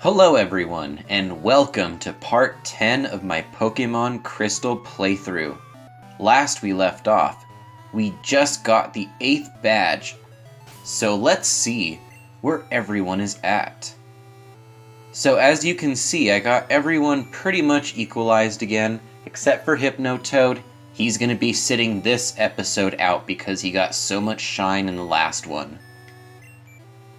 Hello everyone, and welcome to part 10 of my Pokemon Crystal playthrough. Last we left off, we just got the 8th badge, so let's see where everyone is at. So as you can see, I got everyone pretty much equalized again, except for Hypnotoad. He's gonna be sitting this episode out because he got so much shine in the last one.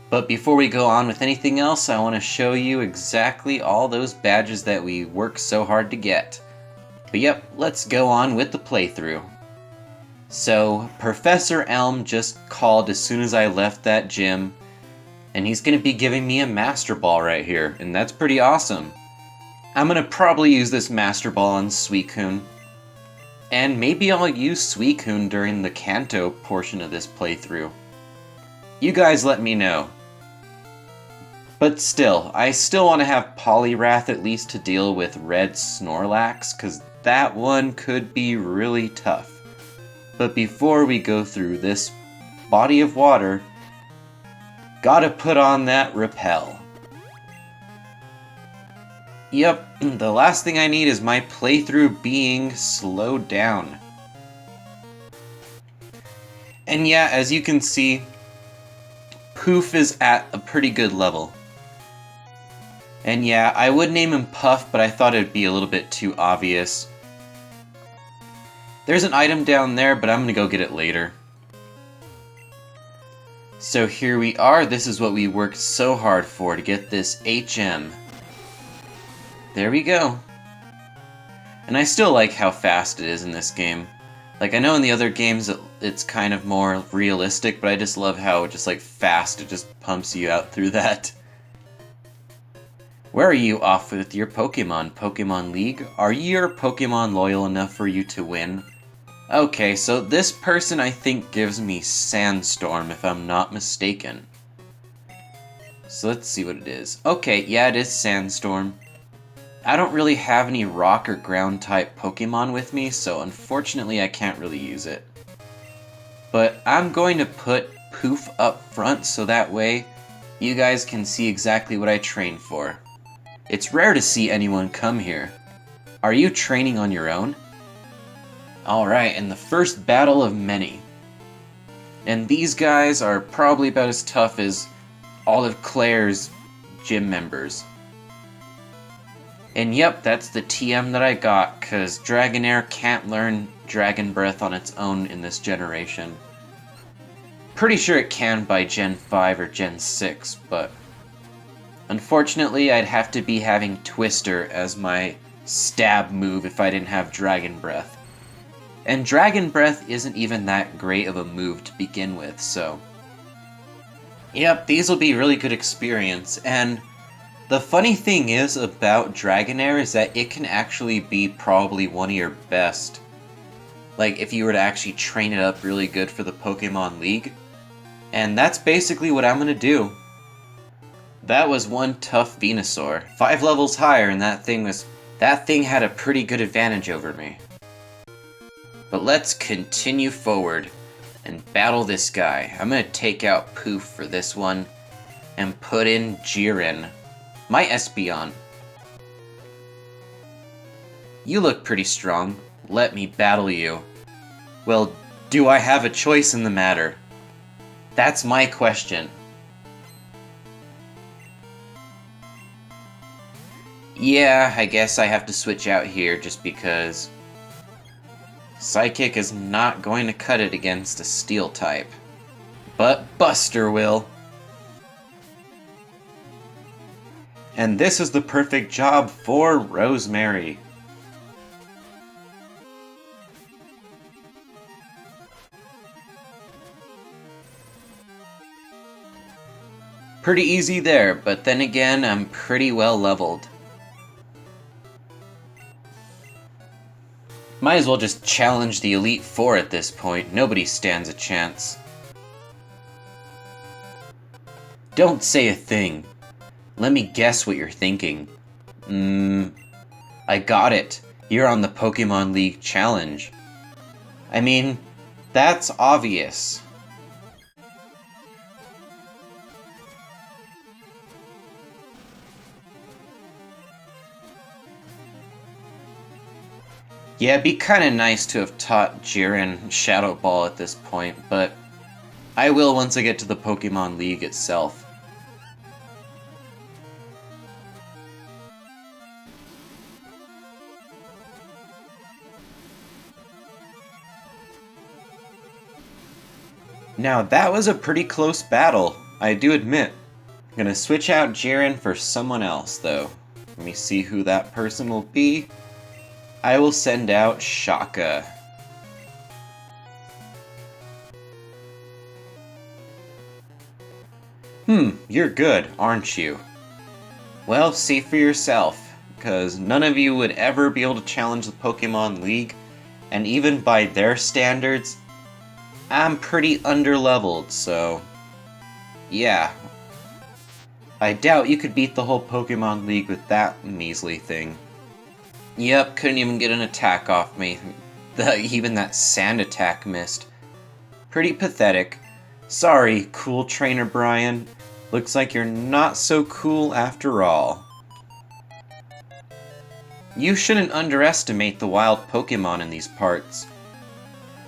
But before we go on with anything else, I want to show you exactly all those badges that we worked so hard to get. But yep, let's go on with the playthrough. So, Professor Elm just called as soon as I left that gym, and he's going to be giving me a Master Ball right here, and that's pretty awesome. I'm going to probably use this Master Ball on Suicune, and maybe I'll use Suicune during the Kanto portion of this playthrough. You guys let me know. But still, I still want to have Poliwrath at least to deal with Red Snorlax, because that one could be really tough. But before we go through this body of water, gotta put on that Repel. Yep, the last thing I need is my playthrough being slowed down. And yeah, as you can see, Poof is at a pretty good level. And yeah, I would name him Puff, but I thought it'd be a little bit too obvious. There's an item down there, but I'm gonna go get it later. So here we are, this is what we worked so hard for, to get this HM. There we go. And I still like how fast it is in this game. Like, I know in the other games it's kind of more realistic, but I just love how just like fast it just pumps you out through that. Where are you off with your Pokemon? Pokemon League? Are your Pokemon loyal enough for you to win? Okay, so this person I think gives me Sandstorm, if I'm not mistaken. So let's see what it is. Okay, yeah, it is Sandstorm. I don't really have any rock or ground type Pokemon with me, so unfortunately I can't really use it. But I'm going to put Poof up front so that way you guys can see exactly what I train for. It's rare to see anyone come here. Are you training on your own? Alright, and the first battle of many. And these guys are probably about as tough as all of Claire's gym members. And yep, that's the TM that I got, cause Dragonair can't learn Dragon Breath on its own in this generation. Pretty sure it can by Gen 5 or Gen 6, but unfortunately I'd have to be having Twister as my stab move if I didn't have Dragon Breath. And Dragon Breath isn't even that great of a move to begin with, so yep, these will be really good experience, and the funny thing is about Dragonair is that it can actually be probably one of your best. Like, if you were to actually train it up really good for the Pokemon League. And that's basically what I'm gonna do. That was one tough Venusaur. 5 levels higher and that thing had a pretty good advantage over me. But let's continue forward and battle this guy. I'm gonna take out Poof for this one and put in Jiren. My Espeon. You look pretty strong. Let me battle you. Well, do I have a choice in the matter? That's my question. Yeah, I guess I have to switch out here just because Psychic is not going to cut it against a Steel type. But Buster will. And this is the perfect job for Rosemary. Pretty easy there, but then again, I'm pretty well leveled. Might as well just challenge the Elite Four at this point. Nobody stands a chance. Don't say a thing. Let me guess what you're thinking. I got it. You're on the Pokemon League Challenge. I mean, that's obvious. Yeah, it'd be kind of nice to have taught Jiren Shadow Ball at this point, but I will once I get to the Pokemon League itself. Now that was a pretty close battle, I do admit. I'm gonna switch out Jiren for someone else, though. Let me see who that person will be. I will send out Shaka. You're good, aren't you? Well, see for yourself, because none of you would ever be able to challenge the Pokemon League, and even by their standards, I'm pretty underleveled, so yeah. I doubt you could beat the whole Pokemon League with that measly thing. Yep, couldn't even get an attack off me. Even that sand attack missed. Pretty pathetic. Sorry, cool trainer Brian. Looks like you're not so cool after all. You shouldn't underestimate the wild Pokemon in these parts.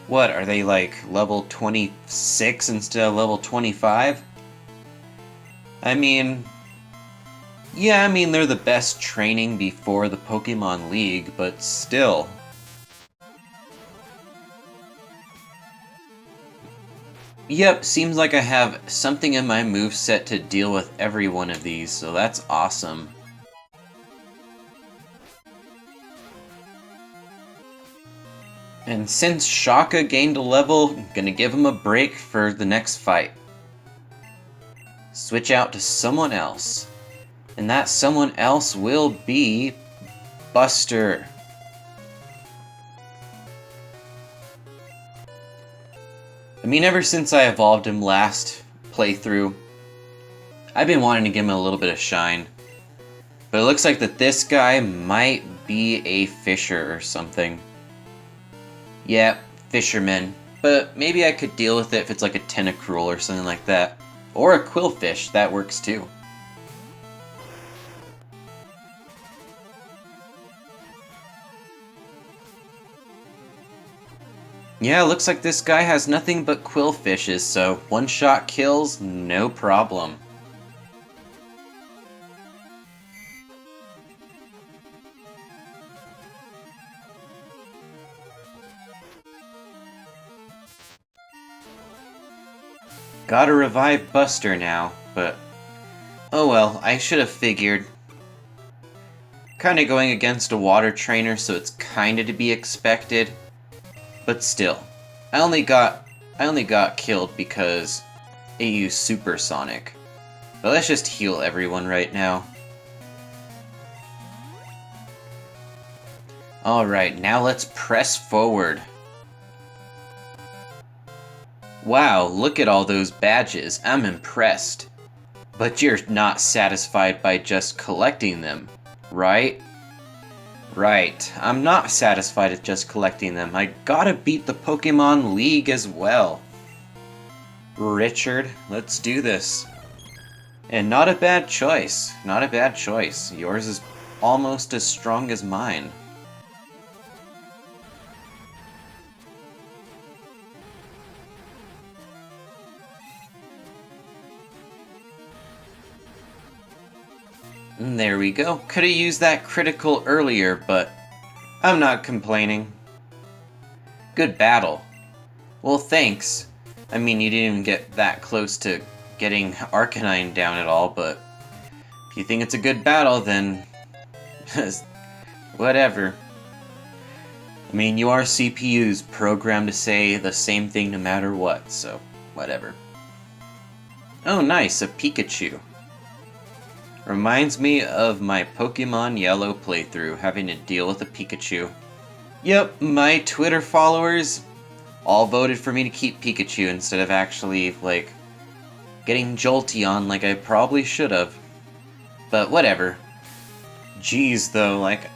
What, are they like level 26 instead of level 25? I mean, they're the best training before the Pokemon League, but still. Yep, seems like I have something in my moveset to deal with every one of these, so that's awesome. And since Shaka gained a level, I'm gonna give him a break for the next fight. Switch out to someone else. And that someone else will be Buster. I mean, ever since I evolved him last playthrough, I've been wanting to give him a little bit of shine. But it looks like that this guy might be a fisher or something. Yeah, fisherman. But maybe I could deal with it if it's like a Tentacruel or something like that. Or a Quillfish, that works too. Yeah, looks like this guy has nothing but Quillfishes, so one-shot kills, no problem. Gotta revive Buster now, but oh well, I should have figured. Kinda going against a water trainer, so it's kinda to be expected. But still, I only got killed because it used Supersonic. But let's just heal everyone right now. Alright, now let's press forward. Wow, look at all those badges. I'm impressed. But you're not satisfied by just collecting them, right? Right, I'm not satisfied with just collecting them. I gotta beat the Pokemon League as well. Richard, let's do this. And not a bad choice. Not a bad choice. Yours is almost as strong as mine. And there we go. Could have used that critical earlier, but I'm not complaining. Good battle. Well, thanks. I mean, you didn't even get that close to getting Arcanine down at all, but if you think it's a good battle, then whatever. I mean, you are CPUs programmed to say the same thing no matter what, so whatever. Oh, nice, a Pikachu. Reminds me of my Pokemon Yellow playthrough, having to deal with a Pikachu. Yep, my Twitter followers all voted for me to keep Pikachu instead of actually, like, getting Jolteon like I probably should have. But whatever. Jeez, though, like,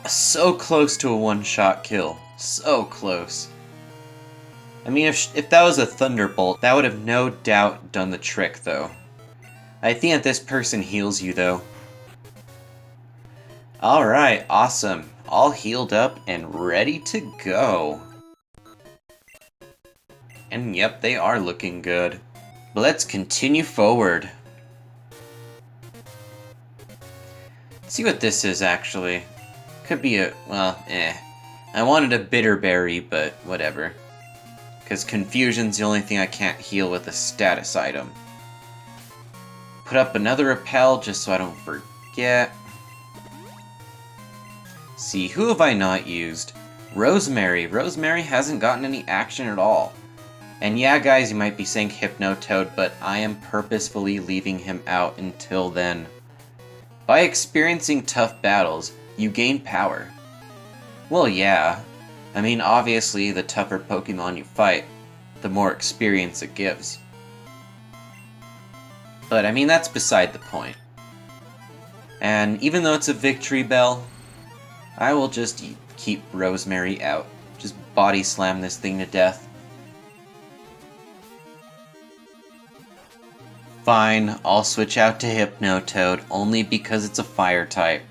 so close to a one-shot kill. So close. I mean, if that was a Thunderbolt, that would have no doubt done the trick, though. I think that this person heals you, though. Alright, awesome. all healed up and ready to go. And yep, they are looking good. But let's continue forward. Let's see what this is, actually. Could be a, well, I wanted a bitter berry, but whatever. Because confusion's the only thing I can't heal with a status item. Put up another repel just so I don't forget. See, who have I not used? Rosemary. Rosemary hasn't gotten any action at all. And yeah, guys, you might be saying Hypnotoad, but I am purposefully leaving him out until then. By experiencing tough battles, you gain power. Well, yeah. I mean, obviously, the tougher Pokemon you fight, the more experience it gives. But, I mean, that's beside the point. And even though it's a victory bell, I will just keep Rosemary out. Just body slam this thing to death. Fine, I'll switch out to Hypnotoad, only because it's a fire type.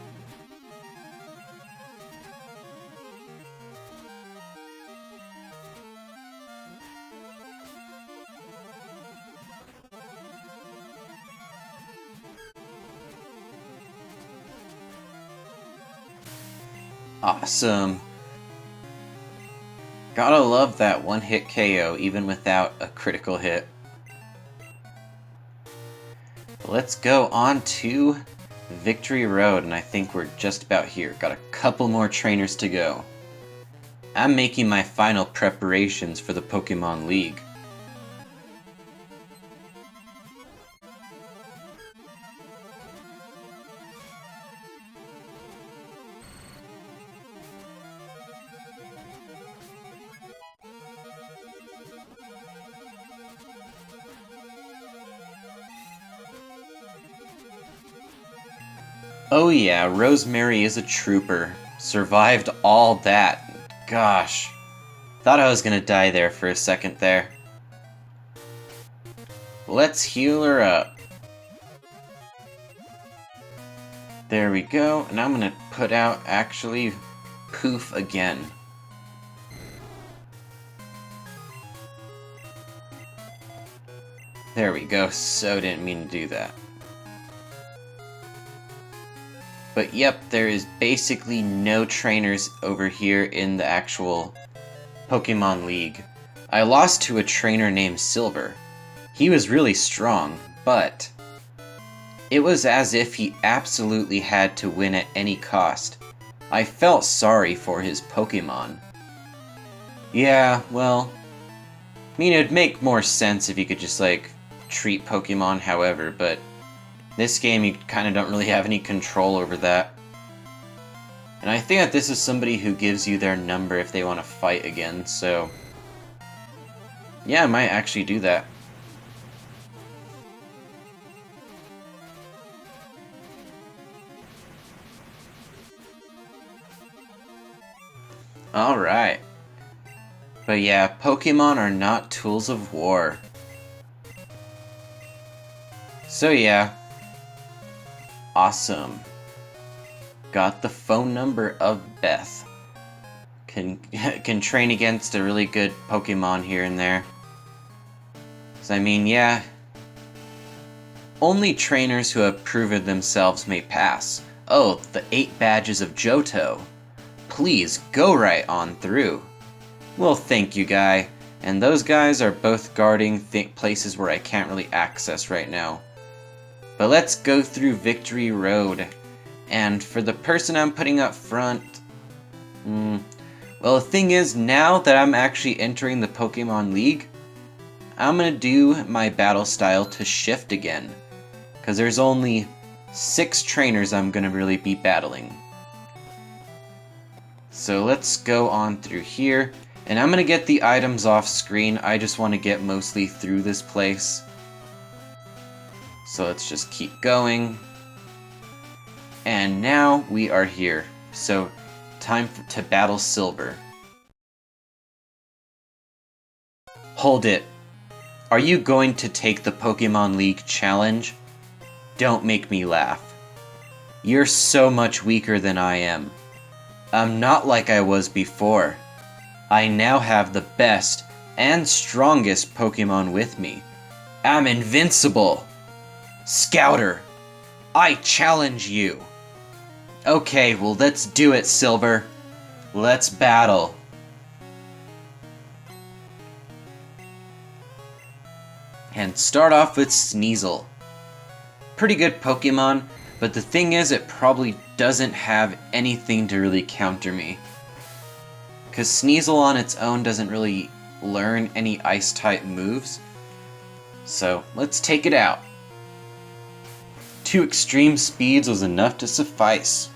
Awesome. Gotta love that one-hit KO, even without a critical hit. Let's go on to Victory Road, and I think we're just about here. Got a couple more trainers to go. I'm making my final preparations for the Pokemon League. Oh yeah, Rosemary is a trooper. Survived all that. Gosh. Thought I was gonna die there for a second there. Let's heal her up. There we go, and I'm gonna put out, actually, Poof again. There we go, so didn't mean to do that. But yep, there is basically no trainers over here in the actual Pokemon League. I lost to a trainer named Silver. He was really strong, but it was as if he absolutely had to win at any cost. I felt sorry for his Pokemon. Yeah, well, I mean, it'd make more sense if you could just, like, treat Pokemon however, but this game, you kind of don't really have any control over that. And I think that this is somebody who gives you their number if they want to fight again, so yeah, I might actually do that. Alright. But yeah, Pokemon are not tools of war. So yeah. Awesome. Got the phone number of Beth. Can train against a really good Pokemon here and there. So I mean, yeah. Only trainers who have proven themselves may pass. Oh, the 8 badges of Johto. Please, go right on through. Well, thank you, guy. And those guys are both guarding places where I can't really access right now. But let's go through Victory Road. And for the person I'm putting up front... well, the thing is, now that I'm actually entering the Pokemon League, I'm gonna do my battle style to shift again. Because there's only 6 trainers I'm gonna really be battling. So let's go on through here. And I'm gonna get the items off screen. I just want to get mostly through this place. So let's just keep going. And now we are here. So time to battle Silver. Hold it. Are you going to take the Pokemon League challenge? Don't make me laugh. You're so much weaker than I am. I'm not like I was before. I now have the best and strongest Pokemon with me. I'm invincible! Scouter, I challenge you! Okay, well let's do it, Silver. Let's battle. And start off with Sneasel. Pretty good Pokemon, but the thing is it probably doesn't have anything to really counter me. Because Sneasel on its own doesn't really learn any Ice-type moves. So, let's take it out. 2 extreme speeds was enough to suffice.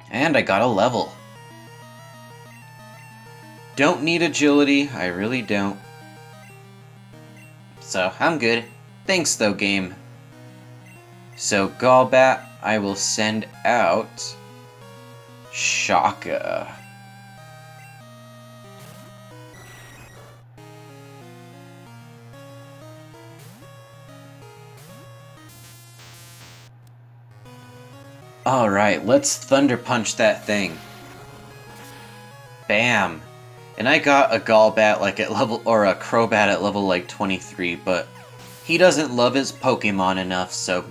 And I got a level. Don't need agility, I really don't. So, I'm good. Thanks though, game. So, Golbat, I will send out Shaka. Alright, let's Thunder Punch that thing. Bam! And I got a Golbat like at level, or a Crobat at level like 23, but he doesn't love his Pokemon enough, so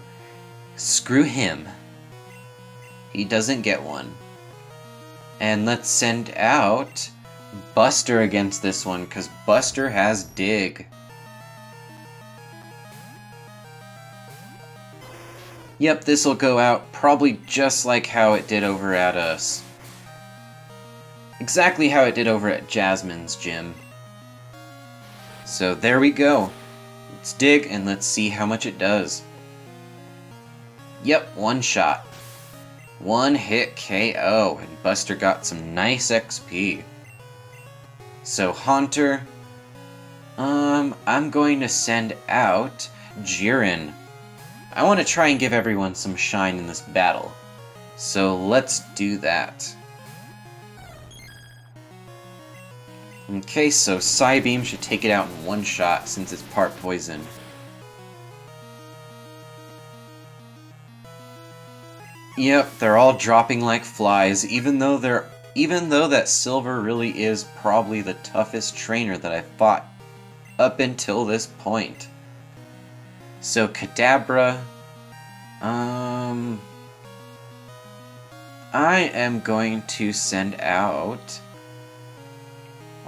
screw him. He doesn't get one. And let's send out Buster against this one, because Buster has Dig. Yep, this'll go out probably just like how it did over at us. Exactly how it did over at Jasmine's gym. So there we go. Let's dig and let's see how much it does. Yep, one shot. One hit KO, and Buster got some nice XP. So Haunter, I'm going to send out Jiren. I want to try and give everyone some shine in this battle. So let's do that. Okay, so Psybeam should take it out in one shot since it's part poison. Yep, they're all dropping like flies, even though that Silver really is probably the toughest trainer that I've fought up until this point. So Kadabra, I am going to send out...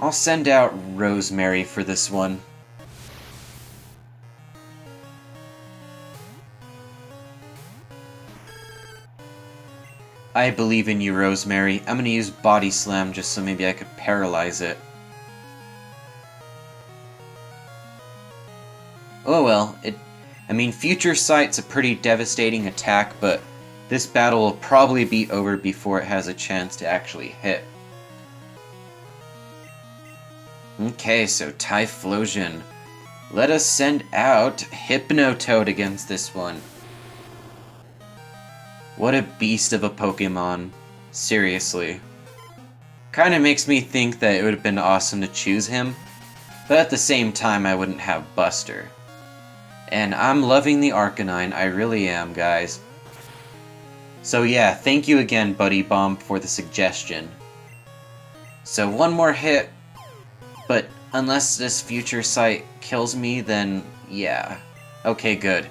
I'll send out Rosemary for this one. I believe in you, Rosemary. I'm gonna use Body Slam just so maybe I could paralyze it. Oh well, Future Sight's a pretty devastating attack, but this battle will probably be over before it has a chance to actually hit. Okay, so Typhlosion. Let us send out Hypnotoad against this one. What a beast of a Pokemon. Seriously. Kinda makes me think that it would have been awesome to choose him, but at the same time I wouldn't have Buster. And I'm loving the Arcanine, I really am, guys. So yeah, thank you again, Buddy Bomb, for the suggestion. So one more hit, but unless this Future Sight kills me, then yeah. Okay, good.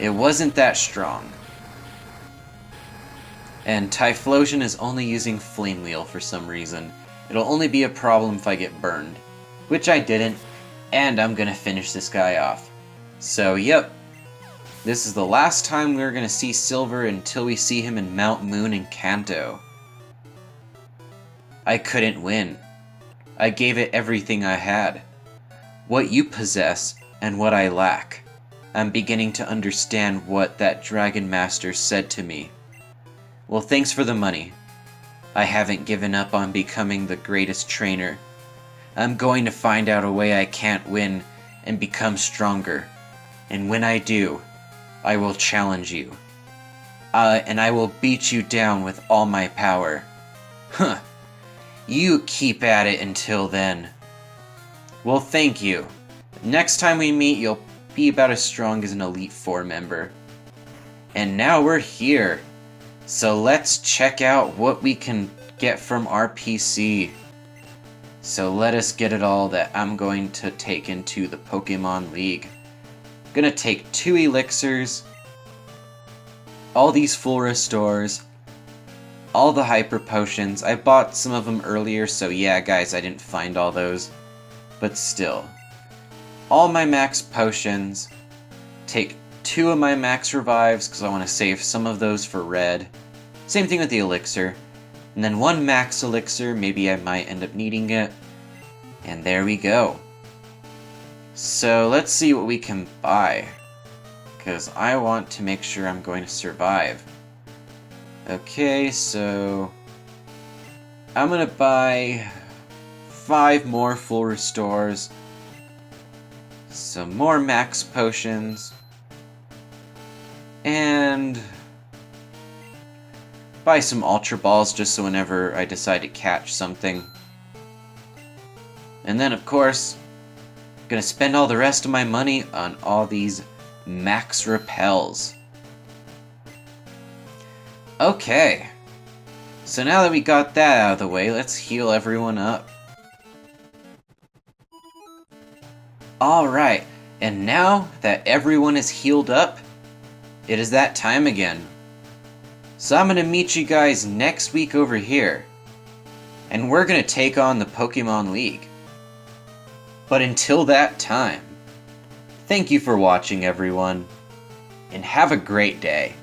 It wasn't that strong. And Typhlosion is only using Flame Wheel for some reason. It'll only be a problem if I get burned. Which I didn't, and I'm gonna finish this guy off. So, yep. This is the last time we're gonna see Silver until we see him in Mount Moon and Kanto. I couldn't win. I gave it everything I had. What you possess, and what I lack. I'm beginning to understand what that Dragon Master said to me. Well, thanks for the money. I haven't given up on becoming the greatest trainer. I'm going to find out a way I can't win and become stronger. And when I do, I will challenge you. And I will beat you down with all my power. Huh. You keep at it until then. Well, thank you. Next time we meet, you'll be about as strong as an Elite Four member. And now we're here. So let's check out what we can get from our PC. So let us get it all that I'm going to take into the Pokemon League. I'm gonna take 2 elixirs, all these full restores, all the hyper potions. I bought some of them earlier, so yeah guys, I didn't find all those. But still. All my max potions, take 2 of my max revives, because I want to save some of those for red. Same thing with the elixir. And then 1 max elixir, maybe I might end up needing it. And there we go. So let's see what we can buy, because I want to make sure I'm going to survive. Okay, so I'm gonna buy 5 more full restores, some more max potions, and buy some Ultra Balls just so whenever I decide to catch something. And then, of course, I'm gonna spend all the rest of my money on all these max repels. Okay, so now that we got that out of the way, let's heal everyone up. Alright, and now that everyone is healed up, it is that time again. So I'm gonna meet you guys next week over here, and we're gonna take on the Pokemon League. But until that time, thank you for watching everyone, and have a great day.